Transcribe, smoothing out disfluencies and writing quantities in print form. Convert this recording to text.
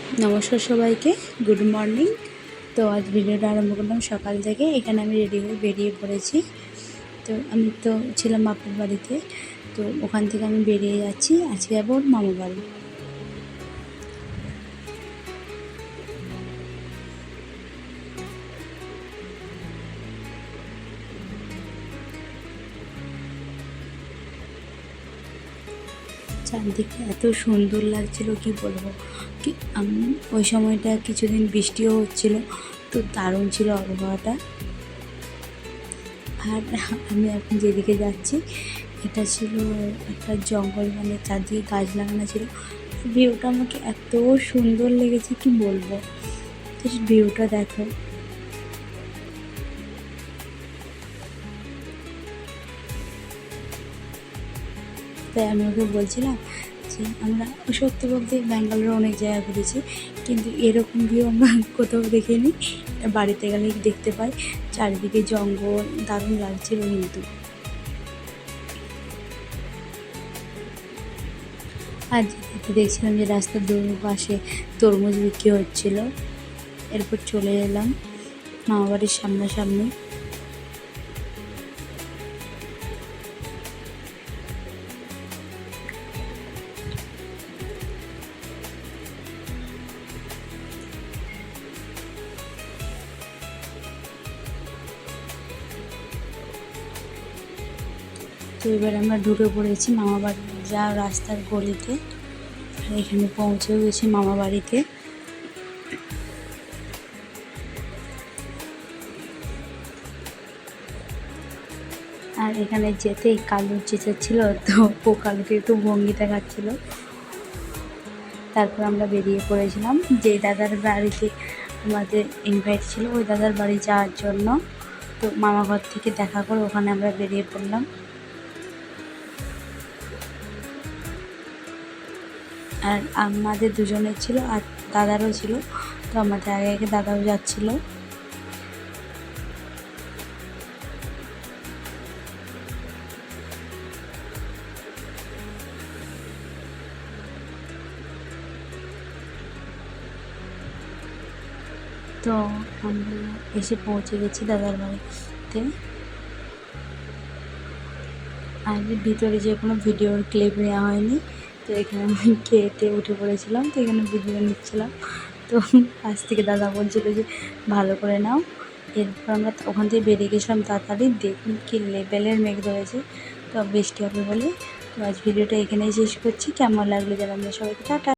নমস্কার সবাইকে, good morning. তো আজ ভিডিওটা আরম্ভ করলাম সকাল থেকে। এখানে আমি রেডি হয়ে বেরিয়ে পড়েছি। তো আমি তো ছিলাম বাপের বাড়িতে, তো ওখান থেকে আমি বেরিয়ে যাচ্ছি আজকে আবার মামা বাড়ি। চারদিকে এত সুন্দর লাগছিল কি বলবো। কি ওই সময়টা কিছুদিন বৃষ্টিও হচ্ছিল, তো দারুণ ছিল আবহাওয়াটা। আর আমি এখন যেদিকে যাচ্ছি এটা ছিল একটা জঙ্গল, মানে চারদিকে গাছ লাগানো ছিল। ভিউটা আমাকে এত সুন্দর লেগেছে কি বলবো, জাস্ট ভিউটা দেখো। তাই আমি ওকে বলছিলাম যে আমরা সত্যি বলতে ব্যাঙ্গালোরে অনেক জায়গা ঘুরেছি, কিন্তু এরকম ভিউ আমরা কোথাও দেখিনি। বাড়িতে গেলেই দেখতে পাই, চারিদিকে জঙ্গল, দারুণ লাগছিল। কিন্তু আর যেতে দেখছিলাম যে রাস্তার পাশে তরমুজ বিক্রি হচ্ছিল। এরপর চলে এলাম মামাবাড়ির সামনাসামনি। তো এবার আমরা ঢুকে পড়েছি মামাবাড়ি যা রাস্তার গলিতে। আর এখানে পৌঁছেও গেছি মামা বাড়িতে। আর এখানে যেতেই কালু চেঁচাচ্ছিল, তো ও কালুকে একটু ভঙ্গি দেখাচ্ছিল। তারপর আমরা বেরিয়ে পড়েছিলাম যেই দাদার বাড়িতে আমাদের ইনভাইট ছিল, ওই দাদার বাড়ি যাওয়ার জন্য। তো মামা ঘর থেকে দেখা করে ওখানে আমরা বেরিয়ে পড়লাম। আর আমাদের দুজনের ছিল, আর দাদারও ছিল। তো আমাদের আগে আগে দাদাও যাচ্ছিলো। তো আমরা এসে পৌঁছে গেছি দাদার বাড়িতে। আর ভিতরে যে কোনো ভিডিওর ক্লিপ নেওয়া হয়নি। তো এখানে আমি খেতে উঠে পড়েছিলাম, তো এখানে ভিডিও নিচ্ছিলাম। তো কাছ থেকে দাদা বলছিল যে ভালো করে নাও। এরপর আমরা ওখান থেকে বেরিয়ে গেছিলাম তাড়াতাড়ি। দেখুন কি লেভেলের মেঘ ধরেছে, তো বৃষ্টি হবে বলে। তো আজ ভিডিওটা এখানেই শেষ করছি। কেমন লাগলো জানাবেন সবাইকে, টাটা।